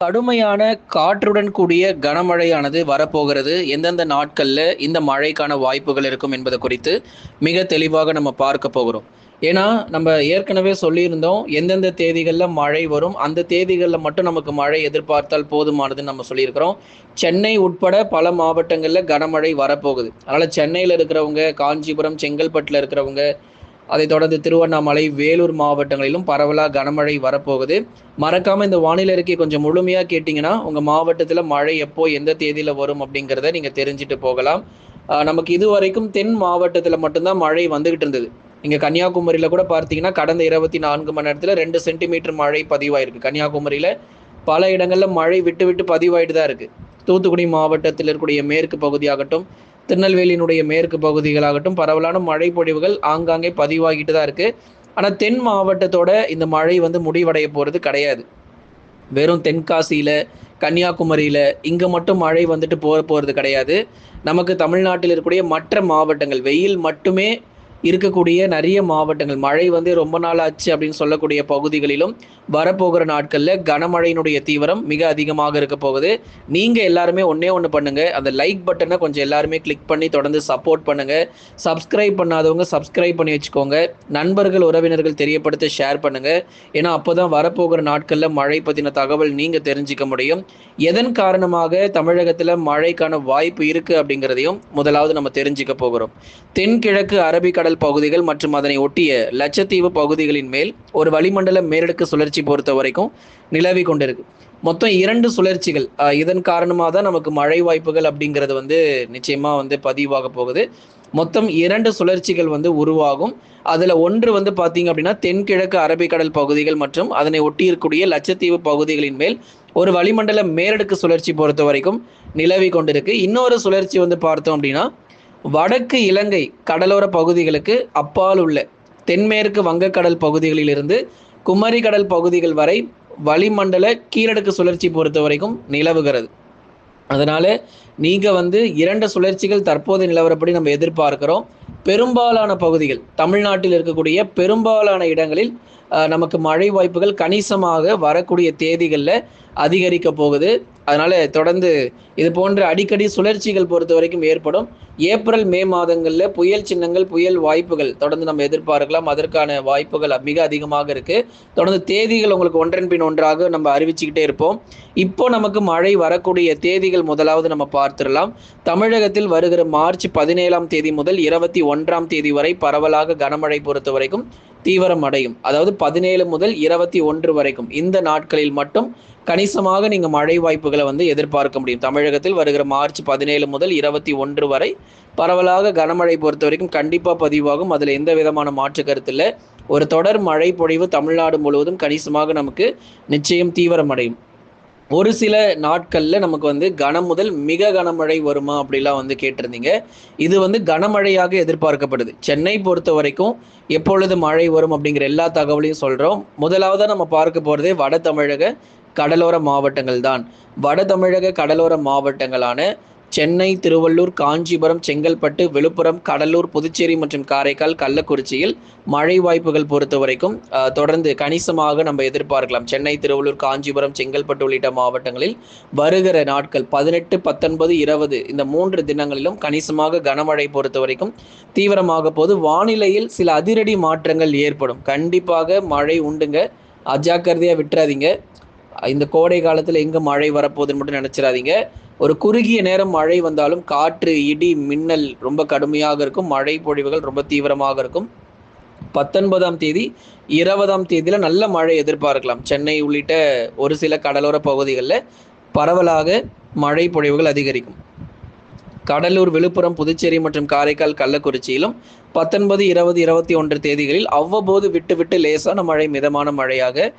கடுமையான காற்றுடன் கூடிய கனமழையானது வரப்போகிறது. எந்தெந்த நாட்கள்ல இந்த மழைக்கான வாய்ப்புகள் இருக்கும் என்பது குறித்து மிக தெளிவாக நம்ம பார்க்க போகிறோம். ஏன்னா, நம்ம ஏற்கனவே சொல்லியிருந்தோம், எந்தெந்த தேதிகள்ல மழை வரும், அந்த தேதிகள்ல மட்டும் நமக்கு மழை எதிர்பார்த்தால் போதுமானதுன்னு நம்ம சொல்லியிருக்கிறோம். சென்னை உட்பட பல மாவட்டங்கள்ல கனமழை வரப்போகுது. அதனால சென்னையில இருக்கிறவங்க, காஞ்சிபுரம், செங்கல்பட்டுல இருக்கிறவங்க, அதைத் தொடர்ந்து திருவண்ணாமலை, வேலூர் மாவட்டங்களிலும் பரவலா கனமழை வரப்போகுது. மறக்காம இந்த வானிலை அறிக்கை கொஞ்சம் முழுமையா கேட்டீங்கன்னா, உங்க மாவட்டத்துல மழை எப்போ, எந்த தேதியில வரும் அப்படிங்கிறத நீங்க தெரிஞ்சுட்டு போகலாம். நமக்கு இதுவரைக்கும் தென் மாவட்டத்துல மட்டும்தான் மழை வந்துகிட்டு இருந்தது. இங்க கன்னியாகுமரியில கூட பார்த்தீங்கன்னா, கடந்த 24 மணி நேரத்துல 2 சென்டிமீட்டர் மழை பதிவாயிருக்கு. கன்னியாகுமரியில பல இடங்கள்ல மழை விட்டு விட்டு பதிவாயிட்டு தான் இருக்கு. தூத்துக்குடி மாவட்டத்தில் இருக்கக்கூடிய மேற்கு பகுதியாகட்டும், திருநெல்வேலியினுடைய மேற்கு பகுதிகளாகட்டும் பரவலான மழை பொழிவுகள் ஆங்காங்கே பதிவாகிட்டு தான் இருக்கு. ஆனால் தென் மாவட்டத்தோட இந்த மழை வந்து முடிவடைய போகிறது கிடையாது. வெறும் தென்காசியில, கன்னியாகுமரியில இங்க மட்டும் மழை வந்துட்டு போறது கிடையாது. நமக்கு தமிழ்நாட்டில் இருக்கக்கூடிய மற்ற மாவட்டங்கள் வெயில் மட்டுமே இருக்கக்கூடிய நிறைய மாவட்டங்கள், மழை வந்து ரொம்ப நாள் ஆச்சு அப்படின்னு சொல்லக்கூடிய பகுதிகளிலும் வரப்போகிற நாட்கள்ல கனமழையினுடைய தீவிரம் மிக அதிகமாக இருக்க போகுது. நீங்க எல்லாருமே ஒண்ணே ஒன்று பண்ணுங்க, அந்த லைக் பட்டனை கொஞ்சம் எல்லாருமே கிளிக் பண்ணி தொடர்ந்து சப்போர்ட் பண்ணுங்க. சப்ஸ்கிரைப் பண்ணாதவங்க சப்ஸ்கிரைப் பண்ணி வச்சுக்கோங்க. நண்பர்கள் உறவினர்கள் தெரியப்படுத்த ஷேர் பண்ணுங்க. ஏன்னா அப்போதான் வரப்போகிற நாட்கள்ல மழை பத்தின தகவல் நீங்க தெரிஞ்சுக்க முடியும். எதன் காரணமாக தமிழகத்துல மழைக்கான வாய்ப்பு இருக்கு அப்படிங்கிறதையும் முதலாவது நம்ம தெரிஞ்சுக்க போகிறோம். தென்கிழக்கு அரபிக்கடல் பகுதிகள் மற்றும் அதனை ஒட்டிய லட்சத்தீவு பகுதிகளின் மேல் ஒரு வளிமண்டல மேலடுக்கு சுழற்சி பொறுத்த வரைக்கும் நிலவி கொண்டிருக்கு. மொத்தம் 2 சுழற்சிகள், இதன் காரணமாக தான் நமக்கு மழை வாய்ப்புகள் அப்படிங்கிறது வந்து நிச்சயமா வந்து பதிவாக போகுது. மொத்தம் 2 சுழற்சிகள் வந்து உருவாகும். அதுல ஒன்று வந்து பாத்தீங்க அப்படின்னா தென்கிழக்கு அரபிக்கடல் பகுதிகள் மற்றும் அதனை ஒட்டி இருக்கக்கூடிய லட்சத்தீவு பகுதிகளின் மேல் ஒரு வளிமண்டல மேலடுக்கு சுழற்சி பொறுத்த வரைக்கும் நிலவி கொண்டிருக்கு. இன்னொரு சுழற்சி வந்து பார்த்தோம் அப்படின்னா வடக்கு இலங்கை கடலோர பகுதிகளுக்கு அப்பால் உள்ள தென்மேற்கு வங்கக்கடல் பகுதிகளில் இருந்து குமரி கடல் பகுதிகள் வரை வளிமண்டல கீழடுக்கு சுழற்சி பொறுத்த வரைக்கும் நிலவுகிறது. அதனால நீங்க வந்து 2 சுழற்சிகள் தற்போதைய நிலவரப்படி நம்ம எதிர்பார்க்கிறோம். பெரும்பாலான பகுதிகள், தமிழ்நாட்டில் இருக்கக்கூடிய பெரும்பாலான இடங்களில் நமக்கு மழை வாய்ப்புகள் கணிசமாக வரக்கூடிய தேதிகளில் அதிகரிக்க போகுது. அதனால தொடர்ந்து இது போன்ற அடிக்கடி சுழற்சிகள் பொறுத்த வரைக்கும் ஏற்படும். ஏப்ரல் மே மாதங்களில் புயல் சின்னங்கள், புயல் வாய்ப்புகள் தொடர்ந்து நம்ம எதிர்பார்க்கலாம். அதற்கான வாய்ப்புகள் மிக அதிகமாக இருக்கு. தொடர்ந்து தேதிகள் உங்களுக்கு ஒன்றன் பின் ஒன்றாக நம்ம அறிவிச்சுக்கிட்டே இருப்போம். இப்போ நமக்கு மழை வரக்கூடிய தேதிகள் முதலாவது நம்ம பார்த்துடலாம். தமிழகத்தில் வருகிற மார்ச் 17ஆம் தேதி முதல் 21ஆம் தேதி வரை பரவலாக கனமழை பொறுத்த வரைக்கும் தீவிரம் அடையும். அதாவது 17 முதல் 21 வரைக்கும் இந்த நாட்களில் மட்டும் கணிசமாக நீங்க மழை வாய்ப்புகளை வந்து எதிர்பார்க்க முடியும். தமிழகத்தில் வருகிற மார்ச் 17 முதல் 21 வரை பரவலாக கனமழை பொறுத்த வரைக்கும் கண்டிப்பா பதிவாகும். அதுல எந்த விதமான மாற்று கருத்து இல்லை. ஒரு தொடர் மழை பொழிவு தமிழ்நாடு முழுவதும் கணிசமாக நமக்கு நிச்சயம் தீவிரம் அடையும். ஒரு சில நாட்கள்ல நமக்கு வந்து கனம் முதல் மிக கனமழை வருமா அப்படிலாம் வந்து கேட்டிருந்தீங்க. இது வந்து கனமழையாக எதிர்பார்க்கப்படுது. சென்னை பொறுத்த வரைக்கும் எப்பொழுது மழை வரும் அப்படிங்கிற எல்லா தகவலையும் சொல்றோம். முதலாவதா நம்ம பார்க்க போறதே வட தமிழக கடலோர மாவட்டங்கள் தான். வட தமிழக கடலோர மாவட்டங்களான சென்னை, திருவள்ளூர், காஞ்சிபுரம், செங்கல்பட்டு, விழுப்புரம், கடலூர், புதுச்சேரி மற்றும் காரைக்கால், கள்ளக்குறிச்சியில் மழை வாய்ப்புகள் பொறுத்த வரைக்கும் தொடர்ந்து கணிசமாக நம்ம எதிர்பார்க்கலாம். சென்னை, திருவள்ளூர், காஞ்சிபுரம், செங்கல்பட்டு உள்ளிட்ட மாவட்டங்களில் வருகிற நாட்கள் 18, 19, 20 இந்த 3 தினங்களிலும் கணிசமாக கனமழை பொறுத்த வரைக்கும் தீவிரமாக போது வானிலையில் சில அதிரடி மாற்றங்கள் ஏற்படும். கண்டிப்பாக மழை உண்டுங்க, அஜாக்கிரதையா விட்டுறாதீங்க. இந்த கோடை காலத்துல எங்க மழை வரப்போகுதுன்னு மட்டும் நினைச்சிடாதீங்க. ஒரு குறுகிய நேரம் மழை வந்தாலும் காற்று, இடி, மின்னல் ரொம்ப கடுமையாக இருக்கும். மழை பொழிவுகள் ரொம்ப தீவிரமாக இருக்கும். 19ஆம் தேதி 20ஆம் தேதியில நல்ல மழை எதிர்பார்க்கலாம். சென்னை உள்ளிட்ட ஒரு சில கடலோர பகுதிகளில் பரவலாக மழை பொழிவுகள் அதிகரிக்கும். கடலூர், விழுப்புரம், புதுச்சேரி மற்றும் காரைக்கால், கள்ளக்குறிச்சியிலும் 19, 20, 21 தேதிகளில் அவ்வப்போது விட்டு விட்டு லேசான மழை, மிதமான மழையாக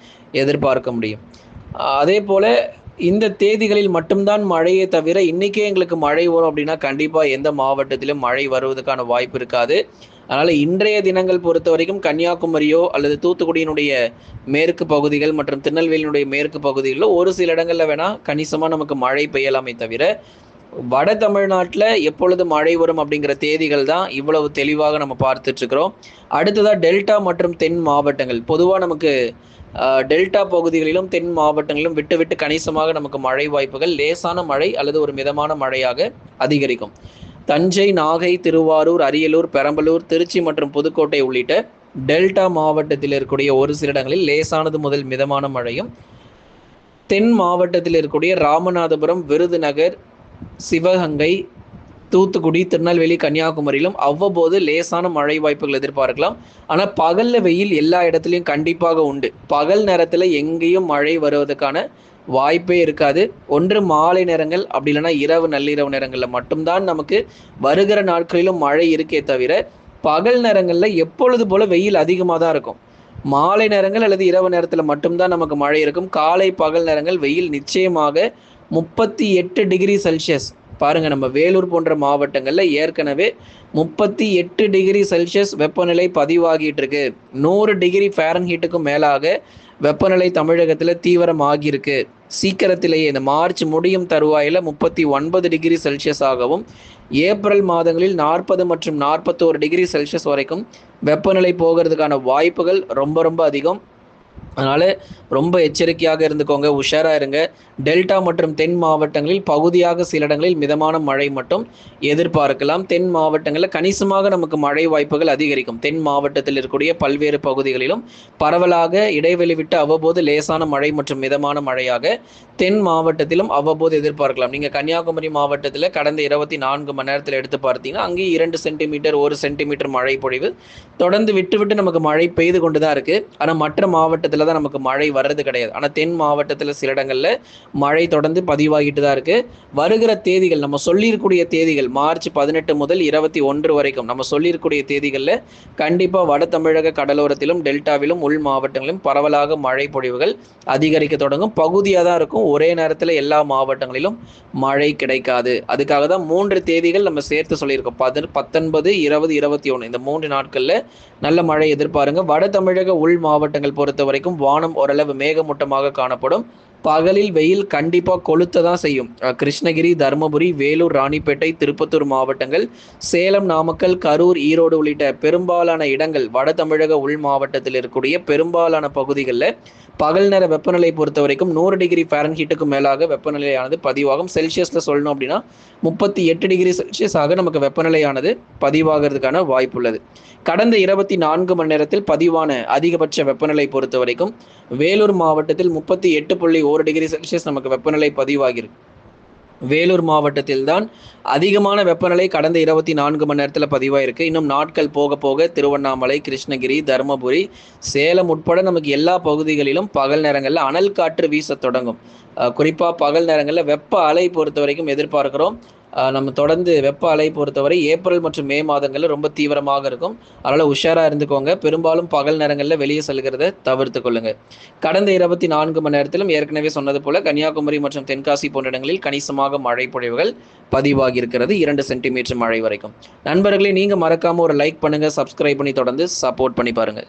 எதிர்பார்க்க முடியும். அதே போல இந்த தேதிகளில் மட்டும்தான் மழையை தவிர இன்னைக்கே எங்களுக்கு மழை வரும் அப்படின்னா கண்டிப்பா எந்த மாவட்டத்திலும் மழை வருவதற்கான வாய்ப்பு இருக்காது. அதனால இன்றைய தினங்கள் பொறுத்த வரைக்கும் கன்னியாகுமரியோ அல்லது தூத்துக்குடியினுடைய மேற்கு பகுதிகள் மற்றும் திருநெல்வேலியினுடைய மேற்கு பகுதிகளிலோ ஒரு சில இடங்கள்ல வேணா கணிசமா நமக்கு மழை பெய்யலாமே தவிர வட தமிழ்நாட்டில் எப்பொழுது மழை வரும் அப்படிங்கிற தேதிகள் தான் இவ்வளவு தெளிவாக நம்ம பார்த்துட்டு இருக்கிறோம். அடுத்ததா டெல்டா மற்றும் தென் மாவட்டங்கள். பொதுவாக நமக்கு டெல்டா பகுதிகளிலும் தென் மாவட்டங்களிலும் விட்டு விட்டு கணிசமாக நமக்கு மழை வாய்ப்புகள், லேசான மழை அல்லது ஒரு மிதமான மழையாக அதிகரிக்கும். தஞ்சை, நாகை, திருவாரூர், அரியலூர், பெரம்பலூர், திருச்சி மற்றும் புதுக்கோட்டை உள்ளிட்ட டெல்டா மாவட்டத்தில் இருக்கக்கூடிய ஒரு சில இடங்களில் லேசானது முதல் மிதமான மழையும், தென் மாவட்டத்தில் இருக்கக்கூடிய ராமநாதபுரம், விருதுநகர், சிவகங்கை, தூத்துக்குடி, திருநெல்வேலி, கன்னியாகுமரியிலும் அவ்வப்போது லேசான மழை வாய்ப்புகள் எதிர்பார்க்கலாம். ஆனால் பகல்ல வெயில் எல்லா இடத்துலையும் கண்டிப்பாக உண்டு. பகல் நேரத்தில் எங்கேயும் மழை வருவதற்கான வாய்ப்பே இருக்காது. ஒன்று மாலை நேரங்கள், அப்படி இல்லைன்னா இரவு நள்ளிரவு நேரங்களில் மட்டும்தான் நமக்கு வருகிற நாட்களிலும் மழை இருக்கே தவிர, பகல் நேரங்களில் எப்பொழுது போல வெயில் அதிகமாக தான் இருக்கும். மாலை நேரங்கள் அல்லது இரவு நேரத்தில் மட்டும்தான் நமக்கு மழை இருக்கும். காலை பகல் நேரங்கள் வெயில் நிச்சயமாக 38 டிகிரி செல்சியஸ். பாருங்க, நம்ம வேலூர் போன்ற மாவட்டங்கள்ல ஏற்கனவே 38 டிகிரி செல்சியஸ் வெப்பநிலை பதிவாகிட்டு இருக்கு. 100 டிகிரி ஃபாரன்ஹீட்டுக்கும் மேலாக வெப்பநிலை தமிழகத்தில் தீவிரமாகியிருக்கு. சீக்கிரத்திலேயே இந்த மார்ச் முடியும் தருவாயில் 39 டிகிரி செல்சியஸ் ஆகவும், ஏப்ரல் மாதங்களில் 40 மற்றும் 41 டிகிரி செல்சியஸ் வரைக்கும் வெப்பநிலை போகிறதுக்கான வாய்ப்புகள் ரொம்ப ரொம்ப அதிகம். அதனால் ரொம்ப எச்சரிக்கையாக இருந்துக்கோங்க, உஷாராக இருங்க. டெல்டா மற்றும் தென் மாவட்டங்களில் பகுதியாக சில இடங்களில் மிதமான மழை மட்டும் எதிர்பார்க்கலாம். தென் மாவட்டங்களில் கணிசமாக நமக்கு மழை வாய்ப்புகள் அதிகரிக்கும். தென் மாவட்டத்தில் இருக்கக்கூடிய பல்வேறு பகுதிகளிலும் பரவலாக இடைவெளி விட்டு அவ்வப்போது லேசான மழை மற்றும் மிதமான மழையாக தென் மாவட்டத்திலும் அவ்வப்போது எதிர்பார்க்கலாம். நீங்கள் கன்னியாகுமரி மாவட்டத்தில் கடந்த 24 மணி நேரத்தில் எடுத்து பார்த்தீங்கன்னா அங்கே 2 சென்டிமீட்டர் 1 சென்டிமீட்டர் மழை பொழிவு தொடர்ந்து விட்டு விட்டு நமக்கு மழை பெய்து கொண்டு தான் இருக்குது. ஆனால் மற்ற மாவட்டத்தில் தான் நமக்கு மழை வர்றது கிடையாது. ஆனால் தென் மாவட்டத்தில் சில இடங்களில் மழை தொடர்ந்து பதிவாகிட்டு தான் இருக்கு. வருகிற தேதிகள், நம்ம சொல்லியிருக்கூடிய தேதிகள் மார்ச் 18 முதல் 21 வரைக்கும் நம்ம சொல்லியிருக்கூடிய தேதிகளில் கண்டிப்பாக வட தமிழக கடலோரத்திலும் டெல்டாவிலும் உள் மாவட்டங்களிலும் பரவலாக மழை பொழிவுகள் அதிகரிக்க தொடங்கும். பகுதியாக தான் இருக்கும், ஒரே நேரத்தில் எல்லா மாவட்டங்களிலும் மழை கிடைக்காது. அதுக்காக தான் 3 தேதிகள் நம்ம சேர்த்து சொல்லியிருக்கோம். 19, 20, 21 இந்த 3 நாட்களில் நல்ல மழை எதிர்பாருங்க. வட தமிழக உள் மாவட்டங்கள் பொறுத்த வரைக்கும் வானம் ஓரளவு மேகமூட்டமாக காணப்படும். பகலில் வெயில் கண்டிப்பாக கொளுத்த தான் செய்யும். கிருஷ்ணகிரி, தருமபுரி, வேலூர், ராணிப்பேட்டை, திருப்பத்தூர் மாவட்டங்கள், சேலம், நாமக்கல், கரூர், ஈரோடு உள்ளிட்ட பெரும்பாலான இடங்கள் வட தமிழக உள் மாவட்டத்தில் இருக்கக்கூடிய பெரும்பாலான பகுதிகளில் பகல் நேர வெப்பநிலை பொறுத்த வரைக்கும் 100 டிகிரி ஃபாரன்ஹீட்டுக்கு மேலாக வெப்பநிலையானது பதிவாகும். செல்சியஸில் சொல்லணும் அப்படின்னா 38 டிகிரி செல்சியஸாக நமக்கு வெப்பநிலையானது பதிவாகிறதுக்கான வாய்ப்பு உள்ளது. கடந்த 24 மணி நேரத்தில் பதிவான அதிகபட்ச வெப்பநிலை பொறுத்த வரைக்கும் வேலூர் மாவட்டத்தில் 38.1 டிகிரி செல்சியஸ் நமக்கு வெப்பநிலை பதிவாகியிருக்கு. வேலூர் மாவட்டத்தில் தான் அதிகமான வெப்பநிலை கடந்த 24 மணி நேரத்தில் பதிவாயிருக்கு. இன்னும் நாட்கள் போக போக திருவண்ணாமலை, கிருஷ்ணகிரி, தருமபுரி, சேலம் உட்பட நமக்கு எல்லா பகுதிகளிலும் பகல் நேரங்களில் அனல் காற்று வீச தொடங்கும். குறிப்பாக பகல் நேரங்களில் வெப்ப அலை பொறுத்த வரைக்கும் எதிர்பார்க்கிறோம். நம்ம தொடர்ந்து வெப்ப அலை பொறுத்தவரை ஏப்ரல் மற்றும் மே மாதங்களில் ரொம்ப தீவிரமாக இருக்கும். அதனால் உஷாராக இருந்துக்கோங்க. பெரும்பாலும் பகல் நேரங்களில் வெளியே செல்கிறத தவிர்த்து கொள்ளுங்க. கடந்த 24 மணி நேரத்திலும் ஏற்கனவே சொன்னது போல கன்னியாகுமரி மற்றும் தென்காசி போன்ற இடங்களில் கணிசமாக மழை பொழிவுகள் பதிவாகி இருக்கிறது. 2 சென்டிமீட்டர் மழை வரைக்கும். நண்பர்களே, நீங்கள் மறக்காமல் ஒரு லைக் பண்ணுங்கள், சப்ஸ்கிரைப் பண்ணி தொடர்ந்து சப்போர்ட் பண்ணி பாருங்கள்.